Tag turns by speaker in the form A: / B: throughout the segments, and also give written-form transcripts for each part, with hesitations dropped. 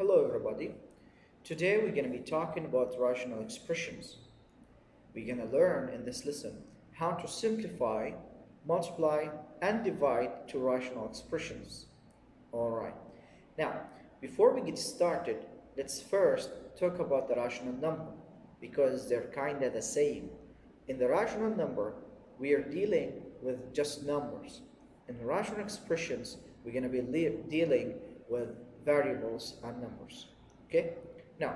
A: Hello everybody. Today we're going to be talking about rational expressions. We're going to learn in this lesson how to simplify, multiply and divide to rational expressions. Alright. Now, before we get started, let's first talk about the rational number because they're kind of the same. In the rational number, we are dealing with just numbers. In rational expressions, we're going to be dealing with variables and numbers. Okay? Now,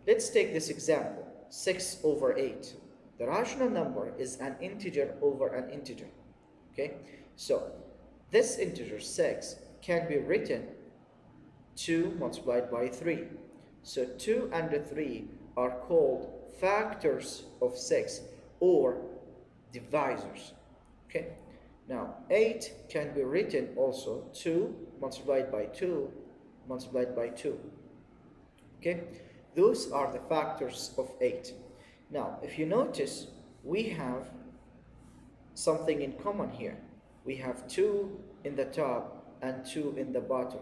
A: let's take this example 6 over 8. The rational number is an integer over an integer. Okay? So, this integer 6 can be written 2 multiplied by 3. So 2 and 3 are called factors of 6 or divisors. Okay? Now 8 can be written also 2 multiplied by 2 multiplied by 2. Okay? Those are the factors of 8. Now if you notice, we have something in common here. We have 2 in the top and 2 in the bottom.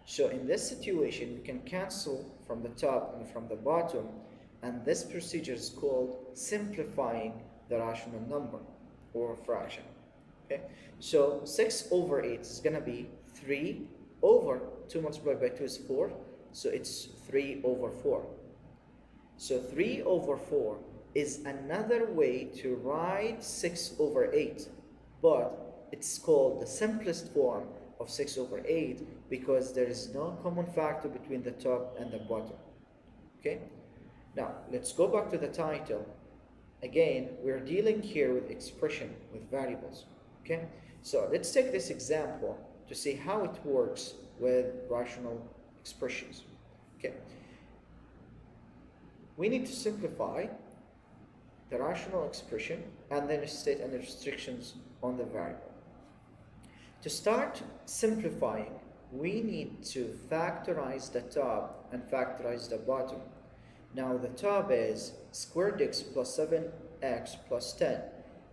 A: So in this situation, we can cancel from the top and from the bottom, and this procedure is called simplifying the rational number or fraction. Okay? So 6 over 8 is going to be 3 over 2 multiplied by 2 is 4, so it's 3 over 4. So 3 over 4 is another way to write 6 over 8, but it's called the simplest form of 6 over 8 because there is no common factor between the top and the bottom. Okay? Now, let's go back to the title. Again, we're dealing here with expression, with variables. Okay? So let's take this example to see how it works with rational expressions. Okay? We need to simplify the rational expression and then state any restrictions on the variable. To start simplifying, we need to factorize the top and factorize the bottom. Now the top is squared x plus 7x plus 10.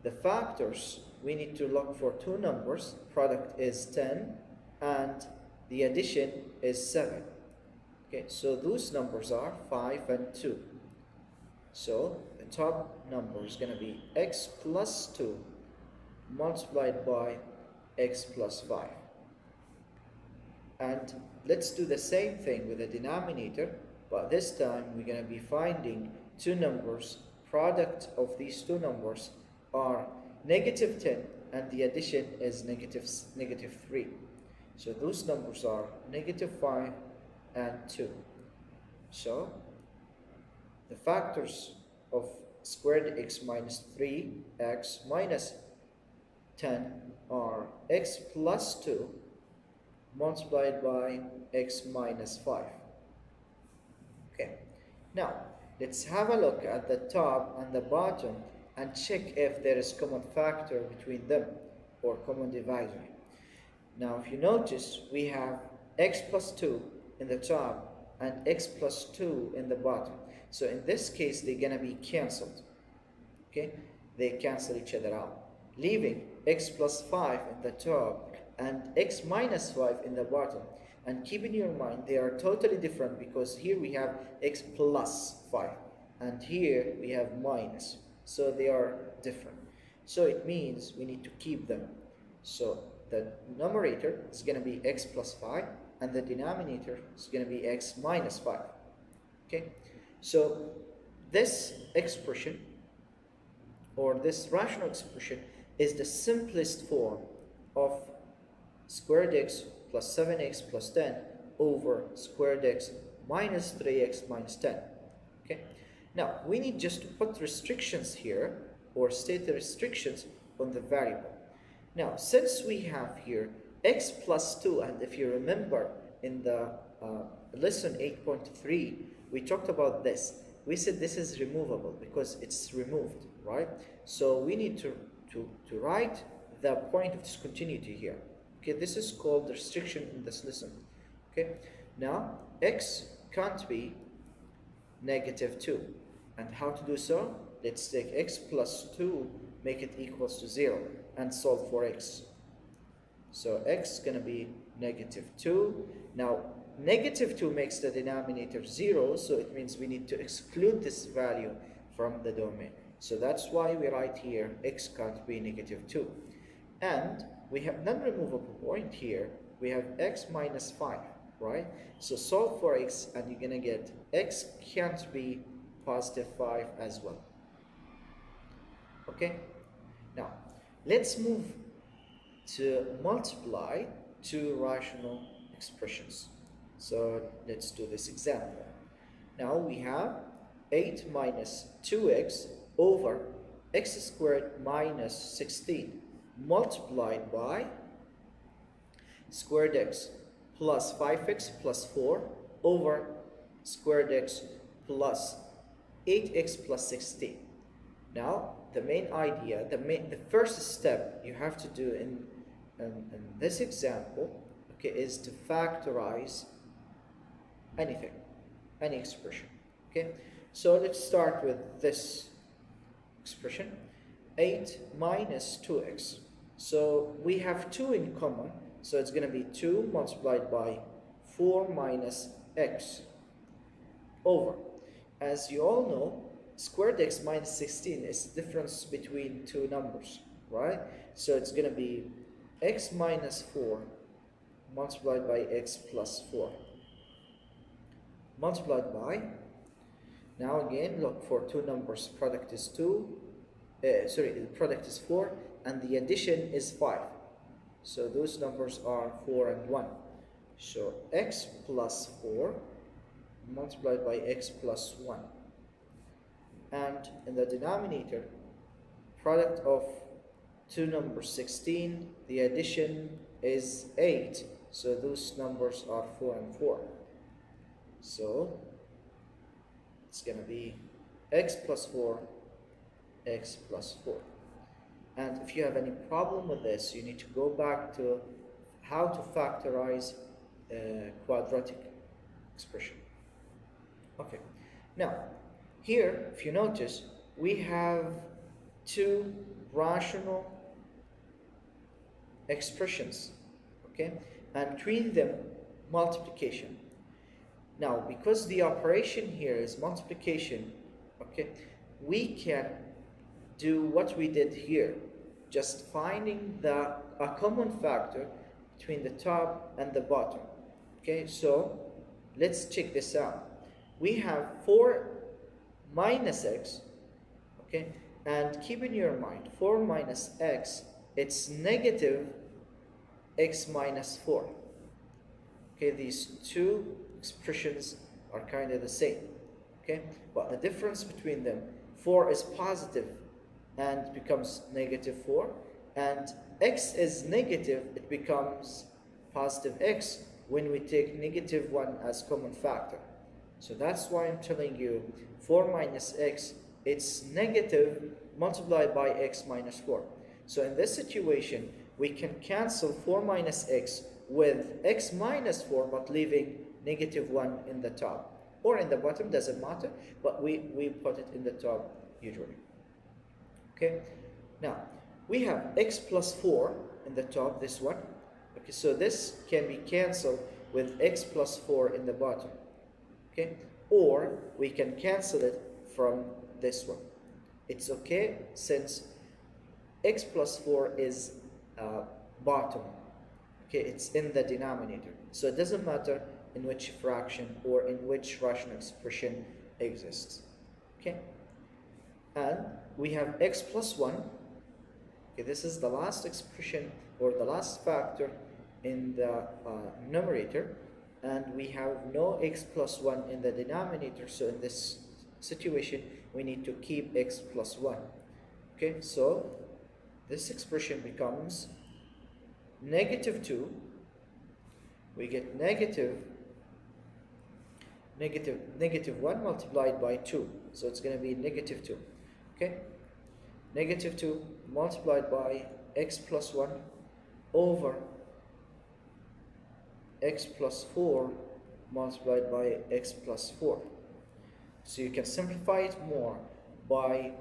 A: The factors, we need to look for two numbers. Product is 10 and the addition is 7. Okay, so those numbers are 5 and 2. So the top number is going to be x plus 2 multiplied by x plus 5. And let's do the same thing with the denominator, but this time we're going to be finding two numbers. Product of these two numbers are negative 10 and the addition is negative 3. So those numbers are negative 5 and 2. So the factors of squared x minus 3x minus 10 are x plus 2 multiplied by x minus 5. Okay, now let's have a look at the top and the bottom and check if there is common factor between them or common divisor. Now if you notice, we have x plus 2 in the top and x plus 2 in the bottom. So in this case, they're going to be cancelled. Okay, they cancel each other out, leaving x plus 5 in the top and x minus 5 in the bottom. And keep in your mind, they are totally different because here we have x plus 5 and here we have minus. So they are different. So it means we need to keep them. So the numerator is going to be x plus 5 and the denominator is going to be x minus 5. Okay, so this expression or this rational expression is the simplest form of squared x plus 7x plus 10 over squared x minus 3x minus 10. Okay, now we need just to put restrictions here or state the restrictions on the variable. Now since we have here x plus 2, and if you remember in the lesson 8.3 we talked about this, we said this is removable because it's removed, right? So we need to write the point of discontinuity here. Okay, this is called the restriction in this lesson. Okay, now x can't be negative 2. And how to do so? Let's take x plus 2, make it equals to 0 and solve for x. So x is going to be negative 2. Now negative 2 makes the denominator 0, so it means we need to exclude this value from the domain. So that's why we write here x can't be negative 2. And we have non-removable point here. We have x minus 5, right? So solve for x and you're going to get x can't be positive 5 as well. Okay? Now, let's move to multiply two rational expressions. So let's do this example. Now we have 8 minus 2x over x squared minus 16 multiplied by squared x plus 5x plus 4 over squared x plus 8x plus 16. Now the main idea, the first step you have to do in this example, okay, is to factorize anything, any expression. Okay, so let's start with this expression, 8 minus 2x. So we have 2 in common, so it's going to be 2 multiplied by 4 minus x over. As you all know, squared x minus 16 is the difference between two numbers, right? So it's going to be x minus 4 multiplied by x plus 4 multiplied by, now again look for two numbers, product is 2, the product is 4 and the addition is 5, so those numbers are 4 and 1, so x plus 4 multiplied by x plus 1, and in the denominator, product of two numbers 16, the addition is 8, so those numbers are 4 and 4. So it's going to be x plus 4, x plus 4. And if you have any problem with this, you need to go back to how to factorize a quadratic expression. Okay, now here, if you notice, we have two rational expressions, okay, and between them multiplication. Now, because the operation here is multiplication, okay, we can do what we did here, just finding a common factor between the top and the bottom. Okay, so let's check this out. We have 4 minus x, okay, and keep in your mind 4 minus x, it's negative x minus 4. Okay, these two expressions are kind of the same, okay, but the difference between them, 4 is positive and becomes negative 4, and x is negative, it becomes positive x when we take negative 1 as common factor. So that's why I'm telling you 4 minus x, it's negative multiplied by x minus 4. So in this situation, we can cancel 4 minus x with x minus 4, but leaving negative 1 in the top. Or in the bottom, doesn't matter, but we put it in the top usually. Okay, now we have x plus 4 in the top, this one. Okay, so this can be cancelled with x plus 4 in the bottom. Okay, or we can cancel it from this one. It's okay since x plus 4 is bottom. Okay, it's in the denominator, so it doesn't matter in which fraction or in which rational expression exists. Okay, and we have x plus 1. Okay, this is the last expression or the last factor in the numerator, and we have no x plus 1 in the denominator, so in this situation we need to keep x plus 1. Okay, so this expression becomes negative 2. We get negative 1 multiplied by 2, so it's going to be negative 2. Okay, negative 2 multiplied by x plus 1 over x plus 4 multiplied by x plus 4. So you can simplify it more by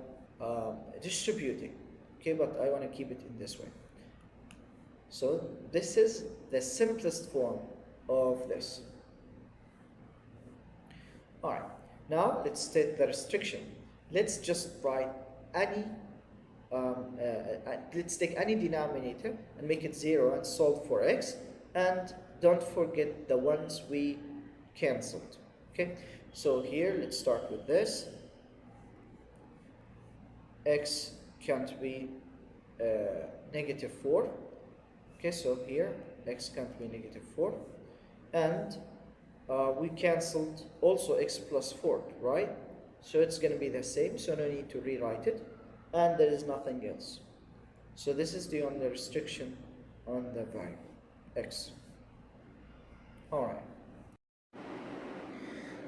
A: distributing. Okay, but I want to keep it in this way. So this is the simplest form of this. Alright, now let's state the restriction. Let's just write any, let's take any denominator and make it 0 and solve for x, and don't forget the ones we cancelled. Okay, so here let's start with this. X can't be negative 4. Okay, so here x can't be negative 4, and we cancelled also x plus 4, right? So it's going to be the same, so no need to rewrite it, and there is nothing else. So this is the only restriction on the value x.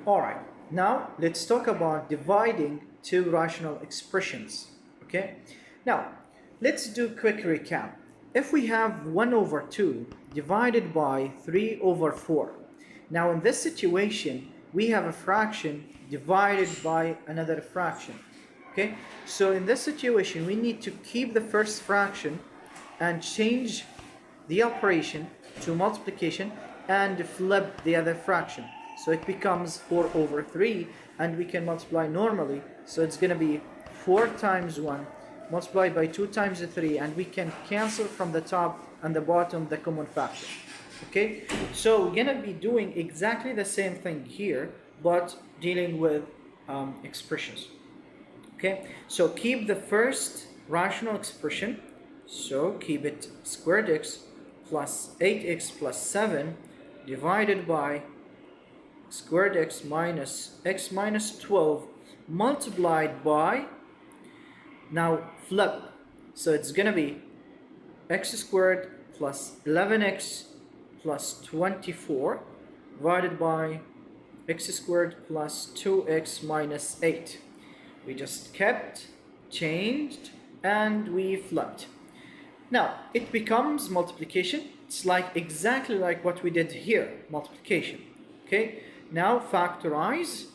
A: Alright, now let's talk about dividing two rational expressions. Okay, now let's do a quick recap. If we have 1 over 2 divided by 3 over 4, now in this situation we have a fraction divided by another fraction. Okay, so in this situation we need to keep the first fraction and change the operation to multiplication and flip the other fraction, so it becomes 4 over 3, and we can multiply normally, so it's going to be 4 times 1 multiplied by 2 times 3, and we can cancel from the top and the bottom the common factor. Okay, so we're going to be doing exactly the same thing here, but dealing with expressions. Okay, so keep the first rational expression, so keep it squared x plus 8x plus 7 divided by squared x minus 12 multiplied by, now flip, so it's gonna be x squared plus 11x plus 24 divided by x squared plus 2x minus 8. We just kept, changed, and we flipped. Now it becomes multiplication. It's like exactly like what we did here, multiplication. Okay, now factorize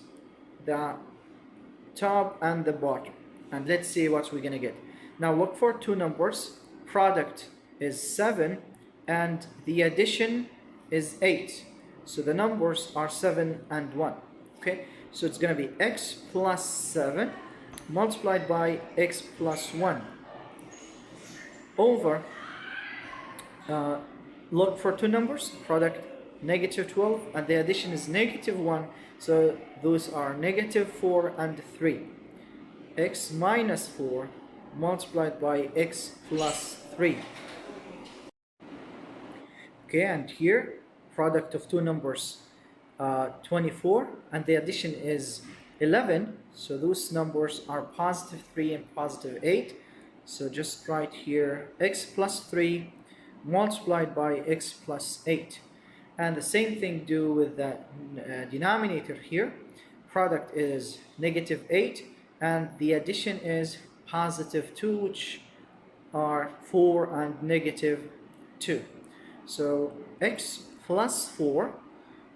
A: the top and the bottom, and let's see what we're gonna get. Now look for two numbers. Product is 7 and the addition is 8, so the numbers are 7 and 1. Okay, so it's gonna be x plus 7 multiplied by x plus 1 over look for two numbers. Product negative 12 and the addition is negative 1, so those are negative 4 and 3. X minus 4 multiplied by x plus 3. Okay, and here product of two numbers 24 and the addition is 11, so those numbers are positive 3 and positive 8, so just write here x plus 3 multiplied by x plus 8. And the same thing do with the denominator here. Product is negative 8 and the addition is positive 2, which are 4 and negative 2. So x plus 4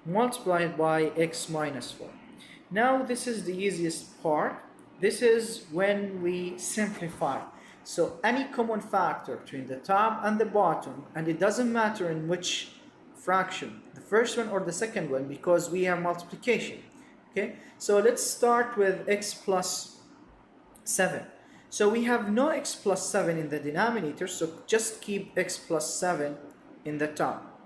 A: multiplied by x minus 4. Now this is the easiest part. This is when we simplify. So any common factor between the top and the bottom, and it doesn't matter in which fraction, the first one or the second one, because we have multiplication. Okay, so let's start with x plus 7. So we have no x plus 7 in the denominator, so just keep x plus 7 in the top.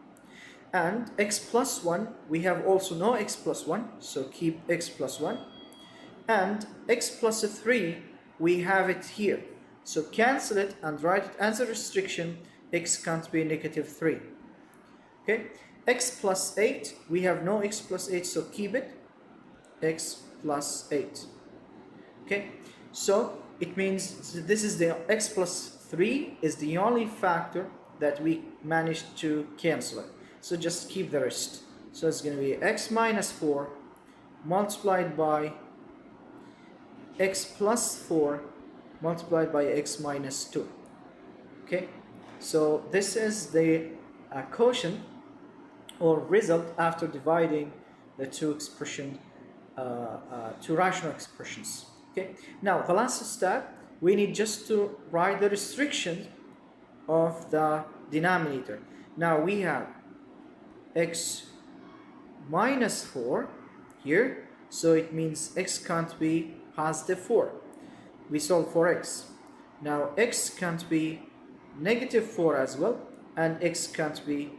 A: And x plus 1, we have also no x plus 1, so keep x plus 1. And x plus 3, we have it here, so cancel it and write it as a restriction, x can't be negative 3. Okay, x plus 8, we have no x plus 8, so keep it, x plus 8. Okay, so it means this is the x plus 3 is the only factor that we managed to cancel it, so just keep the rest. So it's going to be x minus 4 multiplied by x plus 4 multiplied by x minus 2. Okay, so this is the quotient or result after dividing the two expression, two rational expressions. Okay, now the last step, we need just to write the restriction of the denominator. Now we have x minus 4 here so it means x can't be positive 4. We solve for x. Now x can't be negative 4 as well, and x can't be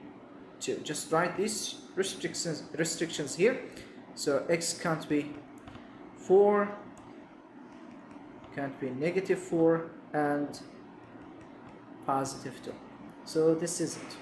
A: 2. Just write these restrictions here. So x can't be 4, can't be negative 4, and positive 2. So this is it.